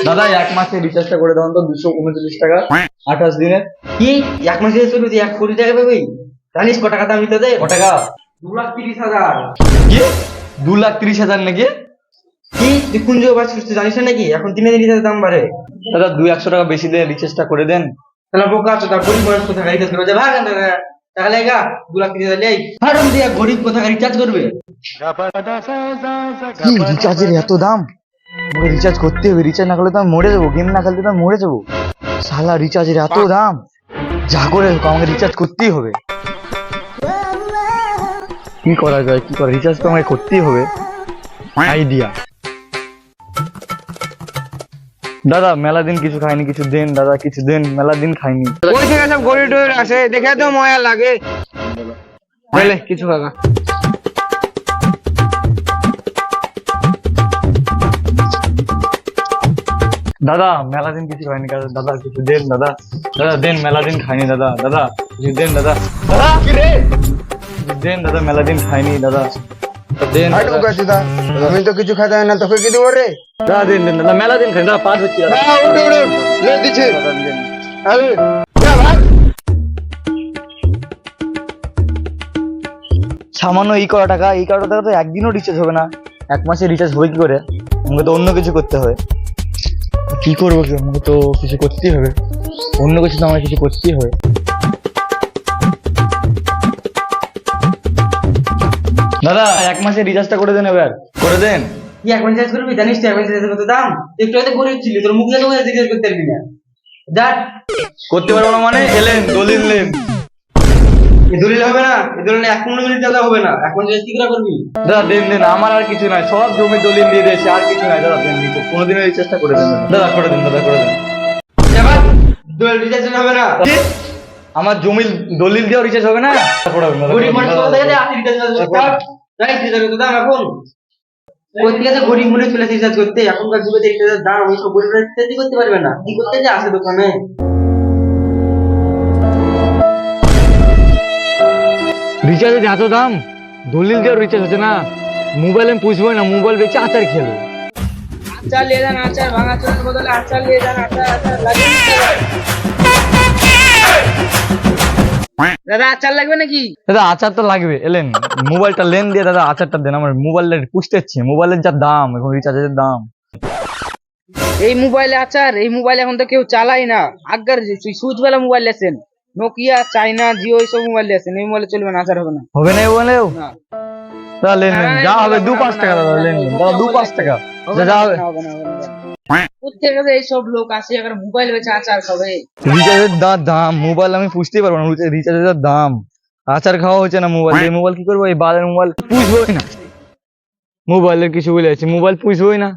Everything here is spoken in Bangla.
দাদা 1 মাসে রিচার্জটা করে দেন তো 239 টাকা 28 দিনের। কি 1 মাস রিচার্জ করবি? 1 কোটি টাকা পাবি? জানিস কত টাকা দাম নিতে দে? কত টাকা? 2,30,000। কি 2,30,000 নাকি? কি তুই কোন জায়গায় বাস করছিস জানিস না নাকি? এখন দিনে দিনে রিচার্জ দাম বাড়ে। দাদা 200-100 টাকা বেশি দিয়ে রিচার্জটা করে দেন। তাহলে বোকা আছো, তা গরিব মানুষ কোথায় রিচার্জ করবে? যা ভাগ এখান থেকে। টাকা লেগা 2,30,000 লেই ফারম দিয়ে গরিব কোথায় রিচার্জ করবে? কি রিচার্জের এত দাম? আমাকে রিচার্জ করতে হবে, রিচার্জ না করলে তো আমি মরে যাবো, গেম না খেলতে তো আমি মরে যাবো। শালা রিচার্জের এত দাম, যা করে হোক আমাকে রিচার্জ করতেই হবে। কি করা যায়, কি করা, রিচার্জ তো আমাকে করতেই হবে। আইডিয়া। দাদা মেলা দিন কিছু খাইনি, কিছু দেন দাদা, কিছু দেন, মেলা দিন খাইনি। ওই থেকে সব গরিব টরিব আসে, দেখে তো মজা লাগে। বলে কিছু কাকা দাদা মেলা দিন কিছু খাইনি দাদা, কিছু দেন দাদা, দাদা দেন, মেলা দিন খাইনি দাদা, দাদা কিছু দেন দাদা, দাদা কি রে, দেন দাদা, মেলা দিন খাইনি দাদা, দেন দাদা। আমি তো কিছু খাইতে হয় না, তোকে কি দেবো রে? দাদা দেন দেন দাদা, মেলা দিন খাইনি দাদা, পাঁচ হচ্ছে দাদা। লেট দিচ্ছে। দাদা, দেন। আরে যা ভাগ। সামান্য এই কটা টাকা, এই কটা টাকা তো একদিনও রিচার্জ হবে না। 1 মাসে রিচার্জ হবে কি করে? আমাকে তো অন্য কিছু করতে হবে। কি করবো, কি আমাকে তো কিছু করতেই হবে, অন্য কিছু তো আমাকে কিছু করতেই হবে। দাদা 1 মাসে রিচার্জটা করে দেন, এবার করে দেন। কি এখন রিচার্জ করবি? জানিস তো এখন রিচার্জ কত দাম? তুই একটু আগে গরিব ছিলি, তোর মুখে তো রিচার্জ করতে পারবি না। যা করতে পারবো না মানে এলেন দলিল নেন। এ দলিল হবে না, এ দলিল 1 মিনিট দাদা হবে না। এখন রিচার্জ কি করে করবি? দাদা দেন দেন, আমার আর কিছু নাই, সব জমি দলিল দিয়ে দিয়েছে, আর কিছু নাই দাদা, দেন দিতে কোনোদিনের রিচার্জটা করে দেন দাদা, করে দেন দাদা, করে দেন। যা ভাগ। দলিল রিচার্জ হবে না। কি? আমার জমির দলিল দিয়েও রিচার্জ হবে না? পড়াবেন দাদা, গরিব মানুষ কোথা থেকে দেয়? আপনি রিচার্জ করতে জানিস রিচার্জ কত দাম এখন? ওই থেকে তো গরিব মনে চলে রিচার্জ করতে। এখনকার যুগে যে রিচার্জের দাম, ওই সব গরিবরা রিচার্জ করতে পারবে না। কি করতে যে আসে দোকানে? রিচার্জের এত দাম, দলিল দিয়েও রিচার্জ হচ্ছে না। মোবাইল আমি পুষবই না, মোবাইল বেচে আচার খেলো। আচার নিয়ে যান, আচার ভাঙা চোরের বদলে আচার নিয়ে যান, আচার আচার লাগিয়ে দিতে হবে। দাদা আচার লাগবে নাকি? দাদা আচার তো লাগবে, এলেন মোবাইলটা লেন দিয়ে দাদা আচারটা দেন, আমার মোবাইলটা পুষতে হচ্ছে, মোবাইলের যা দাম এখন, রিচার্জের দাম। এই মোবাইলে আচার, এই মোবাইল এখন তো কেউ চালাই না। আগের সুইচ বেলা মোবাইল আছেন, নোকিয়া, চাইনা, জিও, এইসব মোবাইল আছেন। এই মোবাইলে চলবে না, আচার হবে না। হবে না বলেও না দাদা লেন লেন, যা হবে 2-5 টাকা দাদা, লেন লেন দাদা, 2-5 টাকা যা হবে। কোথেকে যে এইসব লোক আসে এখানে মোবাইল বেচে আচার খাবে? রিচার্জের দাম, মোবাইল আমি পুষতেই পারবো না, রিচার্জের দাম, আচার খাওয়া হচ্ছে না মোবাইল, এই মোবাইল কি করবো, এই বালের মোবাইল পুষবোই না, মোবাইলের কিছু বলে আছে, মোবাইল পুষবোই না।